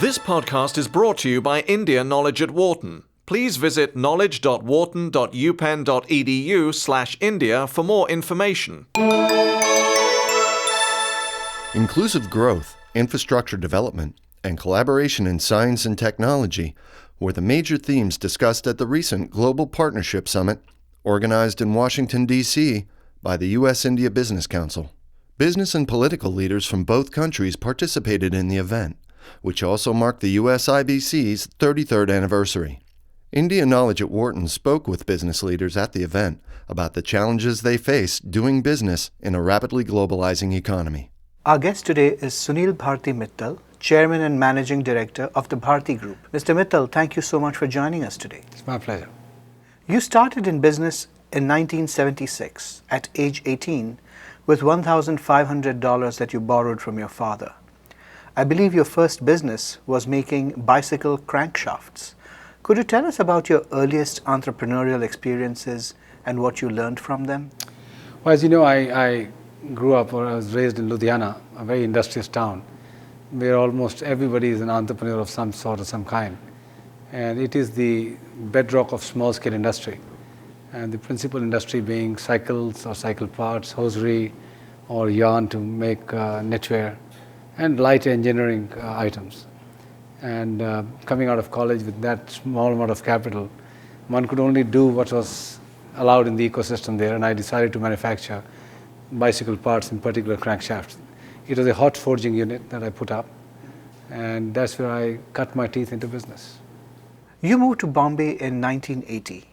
This podcast is brought to you by India Knowledge at Wharton. Please visit knowledge.wharton.upenn.edu/India for more information. Inclusive growth, infrastructure development, and collaboration in science and technology were the major themes discussed at the recent Global Partnership Summit organized in Washington, D.C. by the U.S. India Business Council. Business and political leaders from both countries participated in the event, which also marked the U.S. IBC's 33rd anniversary. India Knowledge at Wharton spoke with business leaders at the event about the challenges they face doing business in a rapidly globalizing economy. Our guest today is Sunil Bharti Mittal, Chairman and Managing Director of the Bharti Group. Mr. Mittal, thank you so much for joining us today. It's my pleasure. You started in business in 1976 at age 18 with $1,500 that you borrowed from your father. I believe your first business was making bicycle crankshafts. Could you tell us about your earliest entrepreneurial experiences and what you learned from them? Well, as you know, I grew up, or I was raised in Ludhiana, a very industrious town, where almost everybody is an entrepreneur of some sort or some kind. And it is the bedrock of small-scale industry. And the principal industry being cycles or cycle parts, hosiery, or yarn to make knitwear, and light engineering items. And coming out of college with that small amount of capital, one could only do what was allowed in the ecosystem there, and I decided to manufacture bicycle parts, in particular crankshafts. It was a hot forging unit that I put up, and that's where I cut my teeth into business. You moved to Bombay in 1980.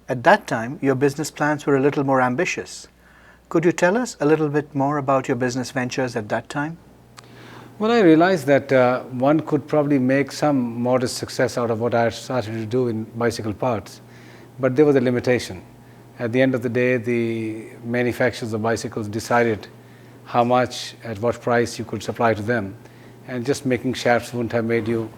At that time, your business plans were a little more ambitious. Could you tell us a little bit more about your business ventures at that time? Well, I realized that one could probably make some modest success out of what I had started to do in bicycle parts, but there was a limitation. At the end of the day, the manufacturers of bicycles decided how much, at what price you could supply to them, and just making shafts wouldn't have made you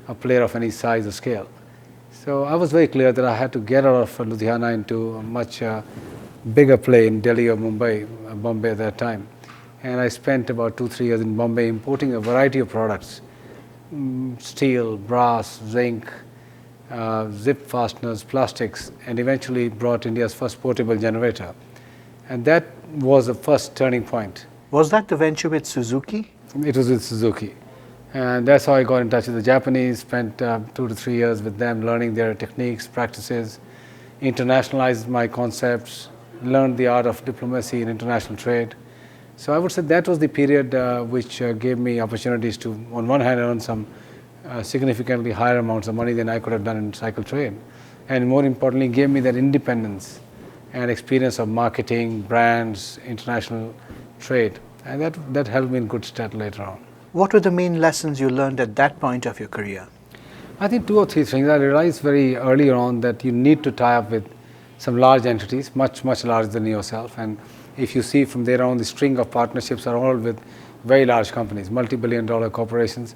a player of any size or scale. So I was very clear that I had to get out of Ludhiana into a much bigger play in Delhi or Bombay at that time. And I spent about 2-3 years in Bombay importing a variety of products, steel, brass, zinc, zip fasteners, plastics, and eventually brought India's first portable generator. And that was the first turning point. Was that the venture with Suzuki? It was with Suzuki. And that's how I got in touch with the Japanese, spent 2 to 3 years with them learning their techniques, practices, internationalized my concepts, learned the art of diplomacy and international trade. So I would say that was the period which gave me opportunities to, on one hand, earn some significantly higher amounts of money than I could have done in cycle trade, and more importantly gave me that independence and experience of marketing, brands, international trade, and that held me in good stead later on. What were the main lessons you learned at that point of your career? I think 2 or 3 things. I realized very early on that you need to tie up with some large entities, much larger than yourself, and if you see from there on, the string of partnerships are all with very large companies, multi-billion-dollar corporations.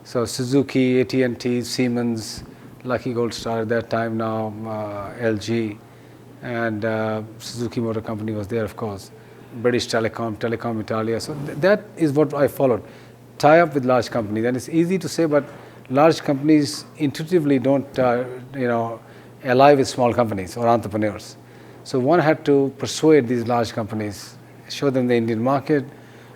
So Suzuki, AT&T, Siemens, Lucky Gold Star at that time now, LG, and Suzuki Motor Company was there, of course. British Telecom Italia. So that is what I followed. Tie up with large companies, and it's easy to say, but large companies intuitively don't, ally with small companies or entrepreneurs. So one had to persuade these large companies, show them the Indian market,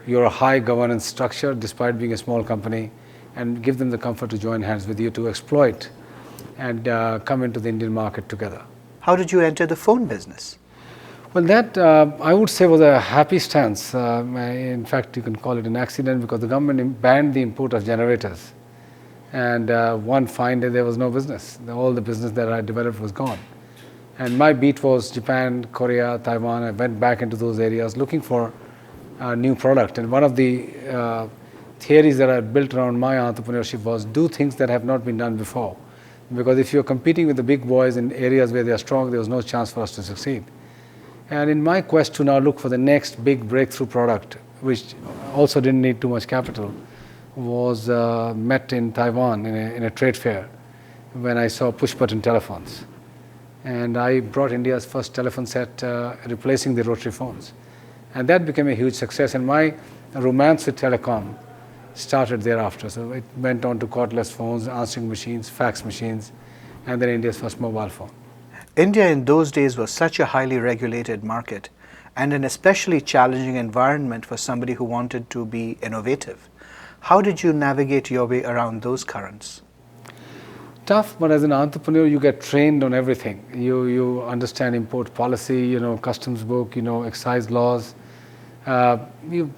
your high governance structure despite being a small company, and give them the comfort to join hands with you to exploit and come into the Indian market together. How did you enter the phone business? Well, that I would say was a happy stance. In fact, you can call it an accident because the government banned the import of generators. And one fine day there was no business. All the business that I developed was gone. And my beat was Japan, Korea, Taiwan. I went back into those areas looking for a new product. And one of the theories that I built around my entrepreneurship was do things that have not been done before. Because if you're competing with the big boys in areas where they are strong, there was no chance for us to succeed. And in my quest to now look for the next big breakthrough product, which also didn't need too much capital, was met in Taiwan in a trade fair when I saw push-button telephones. And I brought India's first telephone set replacing the rotary phones. And that became a huge success. And my romance with telecom started thereafter. So it went on to cordless phones, answering machines, fax machines, and then India's first mobile phone. India in those days was such a highly regulated market and an especially challenging environment for somebody who wanted to be innovative. How did you navigate your way around those currents? Tough, but as an entrepreneur, you get trained on everything. You understand import policy, customs book, excise laws. You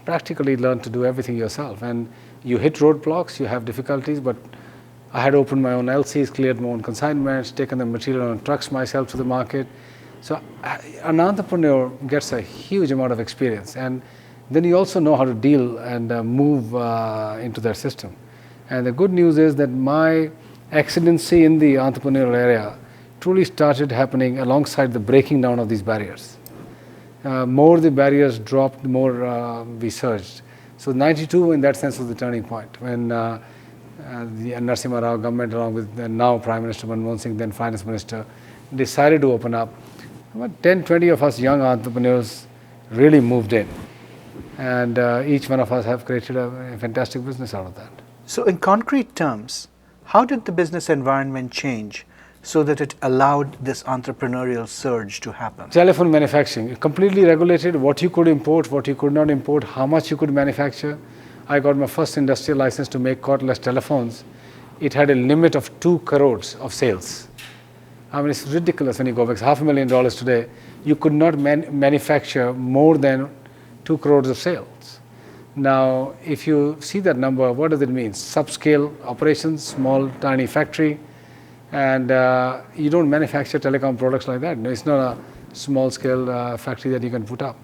practically learn to do everything yourself. And you hit roadblocks, you have difficulties, but I had opened my own LCs, cleared my own consignments, taken the material on trucks myself to the market. So an entrepreneur gets a huge amount of experience. And then you also know how to deal and move into their system. And the good news is that my excellency in the entrepreneurial area truly started happening alongside the breaking down of these barriers. More the barriers dropped, more we surged. So 92 in that sense was the turning point when the Narasimha Rao government, along with the now Prime Minister Manmohan Singh, then Finance Minister, decided to open up. About 10, 20 of us young entrepreneurs really moved in. And each one of us have created a fantastic business out of that. So in concrete terms, how did the business environment change so that it allowed this entrepreneurial surge to happen? Telephone manufacturing, completely regulated, what you could import, what you could not import, how much you could manufacture. I got my first industrial license to make cordless telephones. It had a limit of 2 crores of sales. I mean, it's ridiculous when you go back. It's $500,000 today. You could not manufacture more than 2 crores of sales. Now, if you see that number, what does it mean? Subscale operations, small, tiny factory, and you don't manufacture telecom products like that. No, it's not a small-scale factory that you can put up.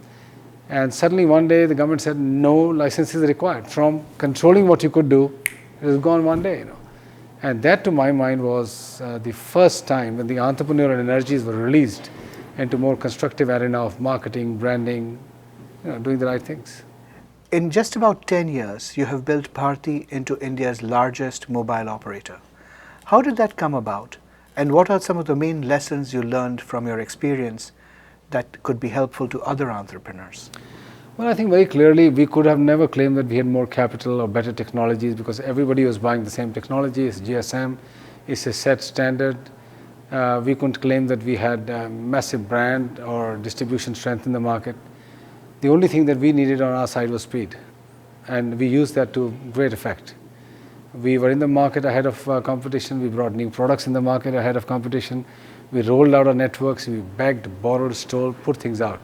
And suddenly one day the government said no licenses are required. From controlling what you could do, it was gone one day. And that, to my mind, was the first time when the entrepreneurial energies were released into more constructive arena of marketing, branding, doing the right things. In just about 10 years, you have built Bharti into India's largest mobile operator. How did that come about? And what are some of the main lessons you learned from your experience that could be helpful to other entrepreneurs? Well, I think very clearly we could have never claimed that we had more capital or better technologies because everybody was buying the same technology. It's GSM, it's a set standard. We couldn't claim that we had a massive brand or distribution strength in the market. The only thing that we needed on our side was speed, and we used that to great effect. We were in the market ahead of competition. We brought new products in the market ahead of competition. We rolled out our networks. We begged, borrowed, stole, put things out.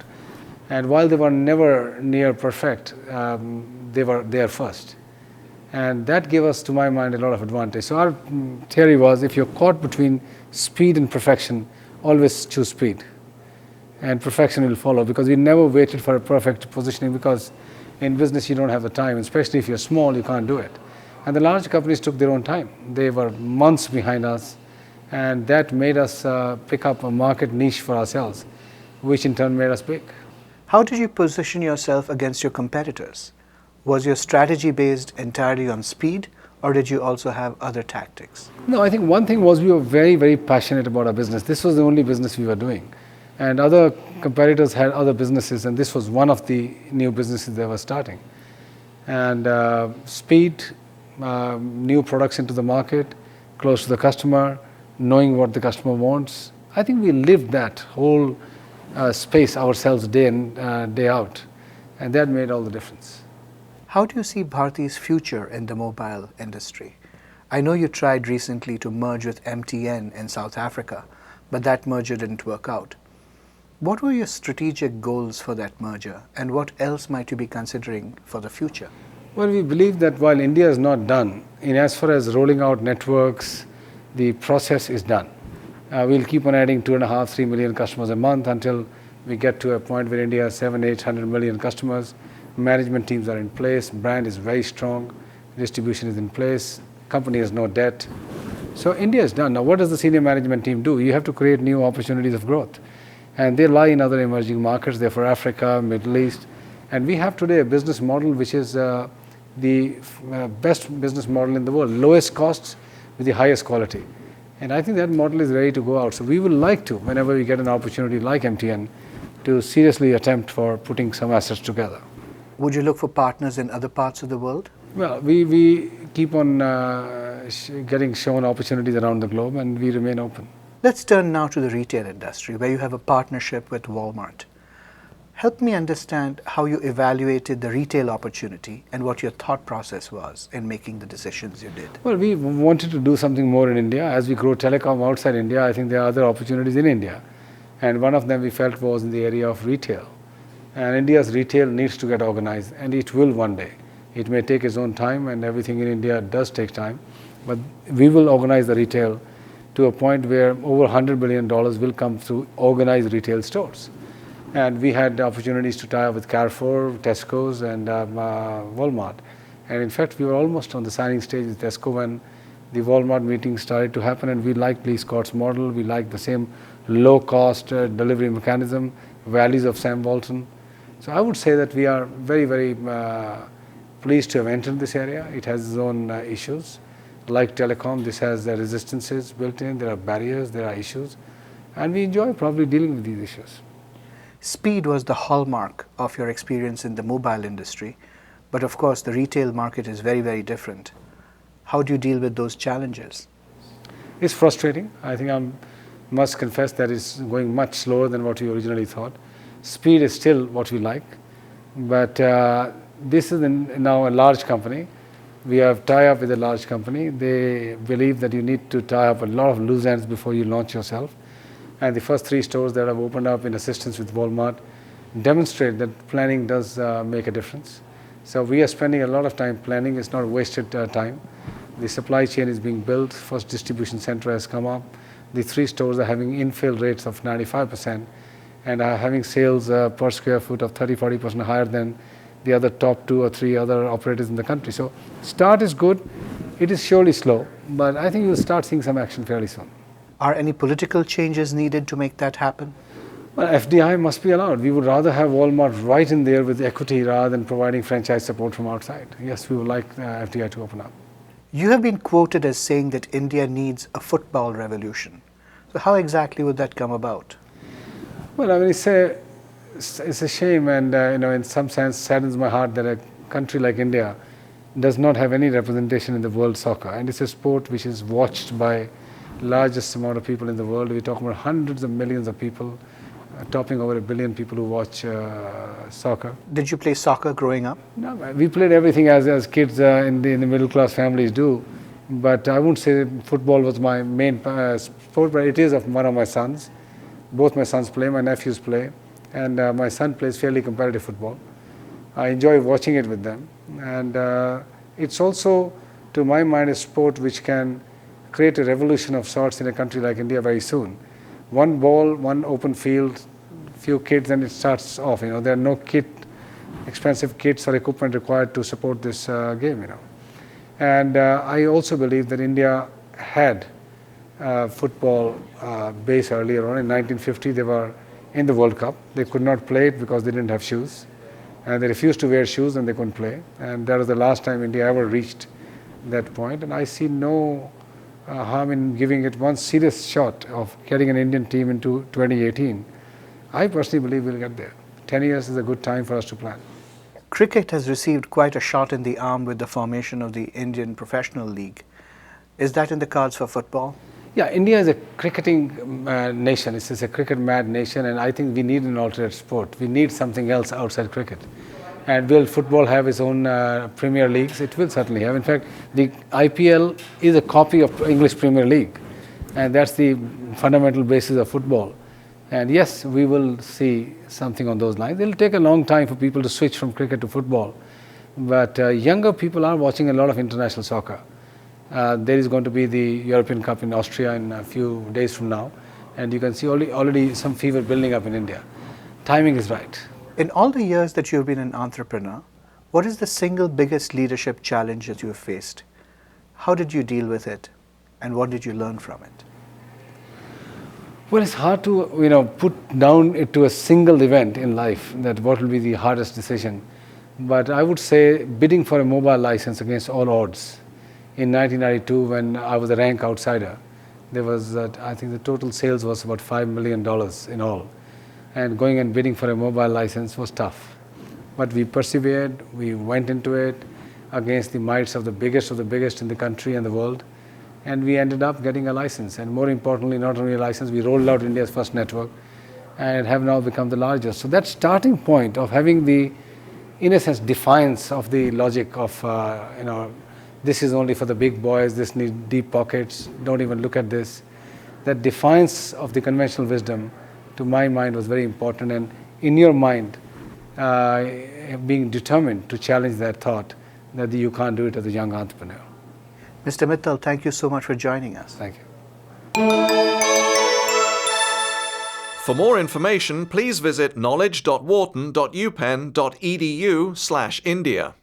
And while they were never near perfect, they were there first. And that gave us, to my mind, a lot of advantage. So our theory was, if you're caught between speed and perfection, always choose speed. And perfection will follow, because we never waited for a perfect positioning, because in business you don't have the time, especially if you're small, you can't do it. And the large companies took their own time. They were months behind us, and that made us pick up a market niche for ourselves, which in turn made us big. How did you position yourself against your competitors? Was your strategy based entirely on speed, or did you also have other tactics? No, I think one thing was we were very, very passionate about our business. This was the only business we were doing. And other competitors had other businesses, and this was one of the new businesses they were starting. And speed, new products into the market, close to the customer, knowing what the customer wants. I think we lived that whole space ourselves day in, day out, and that made all the difference. How do you see Bharti's future in the mobile industry? I know you tried recently to merge with MTN in South Africa, but that merger didn't work out. What were your strategic goals for that merger, and what else might you be considering for the future? Well, we believe that while India is not done, in as far as rolling out networks, the process is done. We'll keep on adding 2.5, 3 million customers a month until we get to a point where India has 700, 800 million customers. Management teams are in place, brand is very strong, distribution is in place, company has no debt. So India is done. Now, what does the senior management team do? You have to create new opportunities of growth. And they lie in other emerging markets. They're for Africa, Middle East. And we have today a business model which is the best business model in the world, lowest costs with the highest quality. And I think that model is ready to go out. So we would like to, whenever we get an opportunity like MTN, to seriously attempt for putting some assets together. Would you look for partners in other parts of the world? Well, we keep on getting shown opportunities around the globe, and we remain open. Let's turn now to the retail industry, where you have a partnership with Walmart. Help me understand how you evaluated the retail opportunity and what your thought process was in making the decisions you did. Well, we wanted to do something more in India. As we grow telecom outside India, I think there are other opportunities in India. And one of them we felt was in the area of retail. And India's retail needs to get organized, and it will one day. It may take its own time, and everything in India does take time. But we will organize the retail to a point where over $100 billion will come through organized retail stores. And we had opportunities to tie up with Carrefour, Tesco's, and Walmart. And in fact, we were almost on the signing stage with Tesco when the Walmart meeting started to happen, and we liked Lee Scott's model. We liked the same low-cost delivery mechanism, values of Sam Walton. So I would say that we are very, very pleased to have entered this area. It has its own issues. Like telecom, this has the resistances built in. There are barriers, there are issues. And we enjoy probably dealing with these issues. Speed was the hallmark of your experience in the mobile industry, but of course the retail market is very, very different. How do you deal with those challenges? It's frustrating. I think I must confess that it's going much slower than what we originally thought. Speed is still what we like, but this is now a large company. We have tie-up with a large company. They believe that you need to tie up a lot of loose ends before you launch yourself. And the first 3 stores that have opened up in assistance with Walmart demonstrate that planning does make a difference. So we are spending a lot of time planning. It's not wasted time. The supply chain is being built. First distribution center has come up. The 3 stores are having infill rates of 95% and are having sales per square foot of 30-40% higher than the other top 2 or 3 other operators in the country. So start is good. It is surely slow, but I think you'll start seeing some action fairly soon. Are any political changes needed to make that happen? Well, FDI must be allowed. We would rather have Walmart right in there with equity rather than providing franchise support from outside. Yes, we would like FDI to open up. You have been quoted as saying that India needs a football revolution. So how exactly would that come about? Well, I mean, it's a shame, and in some sense saddens my heart that a country like India does not have any representation in the world soccer. And it's a sport which is watched by largest amount of people in the world. We're talking about hundreds of millions of people, topping over 1 billion people who watch soccer. Did you play soccer growing up? No, we played everything as kids in the middle class families do. But I wouldn't say football was my main sport, but it is of one of my sons. Both my sons play, my nephews play, and my son plays fairly competitive football. I enjoy watching it with them. And it's also, to my mind, a sport which can create a revolution of sorts in a country like India very soon. One ball, one open field, few kids, and it starts off. There are no expensive kits or equipment required to support this game. And I also believe that India had football base earlier on. In 1950, they were in the World Cup. They could not play it because they didn't have shoes, and they refused to wear shoes, and they couldn't play. And that was the last time India ever reached that point. And I see no harm in giving it one serious shot of getting an Indian team into 2018. I personally believe we'll get there. 10 years is a good time for us to plan. Cricket has received quite a shot in the arm with the formation of the Indian Professional League. Is that in the cards for football? Yeah, India is a cricketing nation. It's a cricket-mad nation, and I think we need an alternate sport. We need something else outside cricket. And will football have its own Premier Leagues? It will certainly have. In fact, the IPL is a copy of English Premier League, and that's the fundamental basis of football. And yes, we will see something on those lines. It will take a long time for people to switch from cricket to football, but younger people are watching a lot of international soccer. There is going to be the European Cup in Austria in a few days from now, and you can see already some fever building up in India. Timing is right. In all the years that you've been an entrepreneur, what is the single biggest leadership challenge that you have faced? How did you deal with it, and what did you learn from it? Well, it's hard to put down to a single event in life that what will be the hardest decision. But I would say bidding for a mobile license against all odds. In 1992, when I was a rank outsider, there was I think the total sales was about $5 million in all. And going and bidding for a mobile license was tough. But we persevered, we went into it against the mights of the biggest in the country and the world, and we ended up getting a license. And more importantly, not only a license, we rolled out India's first network and have now become the largest. So that starting point of having the, in a sense, defiance of the logic of, this is only for the big boys, this needs deep pockets, don't even look at this. That defiance of the conventional wisdom, to my mind, was very important. And in your mind, being determined to challenge that thought that you can't do it as a young entrepreneur. Mr. Mittal, thank you so much for joining us. Thank you. For more information, please visit knowledge.wharton.upenn.edu/India.